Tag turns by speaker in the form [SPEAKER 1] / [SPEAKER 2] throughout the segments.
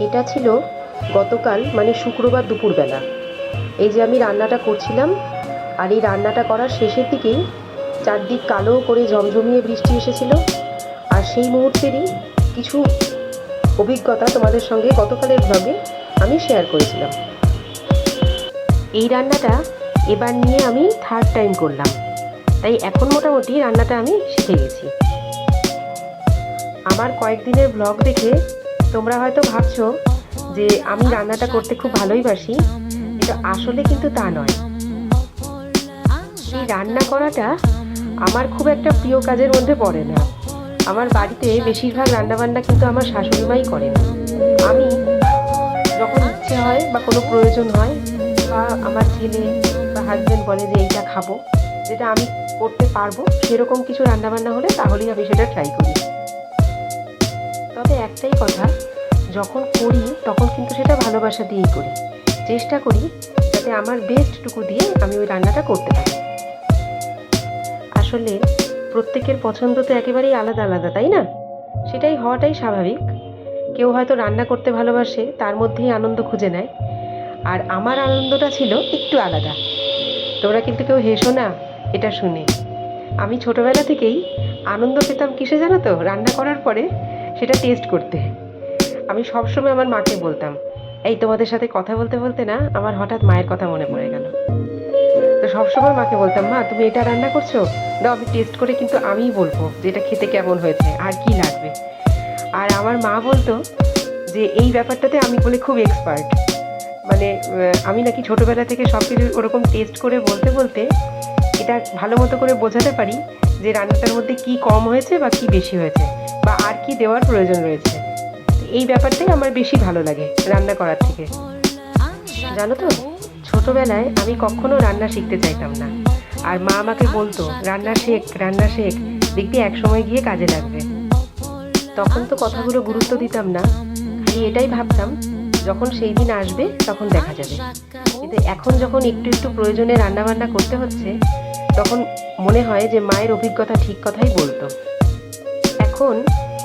[SPEAKER 1] এটা ছিল গতকাল মানে শুক্রবার দুপুরবেলা। এই যে আমি রান্নাটা করছিলাম, আর এই রান্নাটা করার শেষের দিকেই চারদিক কালো করে ঝমঝমিয়ে বৃষ্টি এসেছিল। আর সেই মুহূর্তেরই কিছু অভিজ্ঞতা তোমাদের সঙ্গে গতকালের ব্লগে আমি শেয়ার করেছিলাম। এই রান্নাটা এবার নিয়ে আমি থার্ড টাইম করলাম, তাই এখন মোটামুটি রান্নাটা আমি শিখে গেছি। আমার কয়েকদিনের ব্লগ দেখে তোমরা হয়তো ভাবছো যে আমি রান্নাটা করতে খুব ভালোই বাসি, এটা আসলে কিন্তু তা নয়। এই রান্না করাটা আমার খুব একটা প্রিয় কাজের মধ্যে পড়ে না। আমার বাড়িতে বেশিরভাগ রান্নাবান্না কিন্তু আমার শাশুড়ি মাই করেন। আমি যখন ইচ্ছে হয় বা কোনো প্রয়োজন হয়, বা আমার ছেলে বা হাজব্যান্ড বলে যে এইটা খাবো, যেটা আমি করতে পারবো, সেরকম কিছু রান্নাবান্না হলে তাহলেই আমি সেটা ট্রাই করি। তবে একটাই কথা, যখন করি তখন কিন্তু সেটা ভালোবাসা দিয়েই করি। চেষ্টা করি যাতে আমার বেস্টটুকু দিয়ে আমি ওই রান্নাটা করতে পারি। আসলে প্রত্যেকের পছন্দ তো একেবারেই আলাদা আলাদা, তাই না? সেটাই হওয়াটাই স্বাভাবিক। কেউ হয়তো রান্না করতে ভালোবাসে, তার মধ্যেই আনন্দ খুঁজে নেয়, আর আমার আনন্দটা ছিল একটু আলাদা। তোমরা কিন্তু কেউ হেসো না এটা শুনে। আমি ছোটবেলা থেকেই আনন্দ পেতাম কিসে জানো তো? রান্না করার পরে সেটা টেস্ট করতে। আমি সবসময় আমার মাকে বলতাম, এই তোমাদের সাথে কথা বলতে বলতে না আমার হঠাৎ মায়ের কথা মনে পড়ে গেল। তো সবসময় মাকে বলতাম, মা তুমি এটা রান্না করছো, দাও আমি টেস্ট করে কিন্তু আমিই বলবো যে এটা খেতে কেমন হয়েছে আর কি লাগবে। আর আমার মা বলতো যে এই ব্যাপারটাতে আমি বলে খুব এক্সপার্ট। মানে আমি নাকি ছোটোবেলা থেকে সব কিছু ওরকম টেস্ট করে বলতে বলতে এটা ভালো মতো করে বোঝাতে পারি যে রান্নাটার মধ্যে কি কম হয়েছে বা কি বেশি হয়েছে, বা আর কি দেওয়ার প্রয়োজন রয়েছে। এই ব্যাপারটাই আমার বেশি ভালো লাগে রান্না করার থেকে। জানো তো, ছোটবেলায় আমি কখনো রান্না শিখতে চাইতাম না, আর মা আমাকে বলতো রান্না শেখ, রান্না শেখ, দেখবি এক সময় গিয়ে কাজে লাগবে। তখন তো কথাগুলো গুরুত্ব দিতাম না, খালি এটাই ভাবতাম যখন সেই দিন আসবে তখন দেখা যাবে। কিন্তু এখন যখন একটু একটু প্রয়োজনে রান্নাবান্না করতে হচ্ছে, তখন মনে হয় যে মায়ের অভিজ্ঞতা ঠিক কথাই বলতো। এখন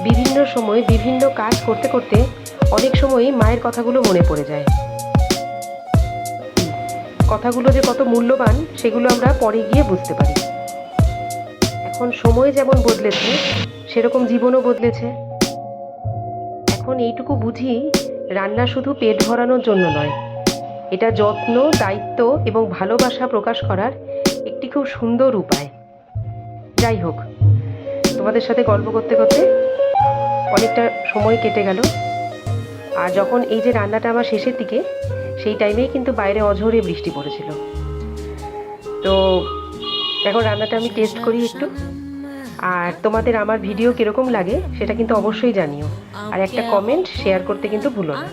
[SPEAKER 1] বিভিন্ন সময় বিভিন্ন কাজ করতে করতে অনেক সময়ই মায়ের কথাগুলো মনে পড়ে যায়। কথাগুলো যে কত মূল্যবান সেগুলো আমরা পরে গিয়ে বুঝতে পারি। এখন সময় যেমন বদলেছে, সেরকম জীবনও বদলেছে। এখন এইটুকু বুঝি, রান্না শুধু পেট ভরানোর জন্য নয়, এটা যত্ন, দায়িত্ব এবং ভালোবাসা প্রকাশ করার একটি খুব সুন্দর উপায়। যাই হোক, তোমাদের সাথে গল্প করতে করতে অনেকটা সময় কেটে গেল। আর যখন এই যে রান্নাটা আমার শেষের দিকে, সেই টাইমেই কিন্তু বাইরে অঝোরে বৃষ্টি পড়েছিল। তো এখন রান্নাটা আমি টেস্ট করি একটু। আর তোমাদের আমার ভিডিও কীরকম লাগে সেটা কিন্তু অবশ্যই জানিও, আর একটা কমেন্ট শেয়ার করতে কিন্তু ভুলো না।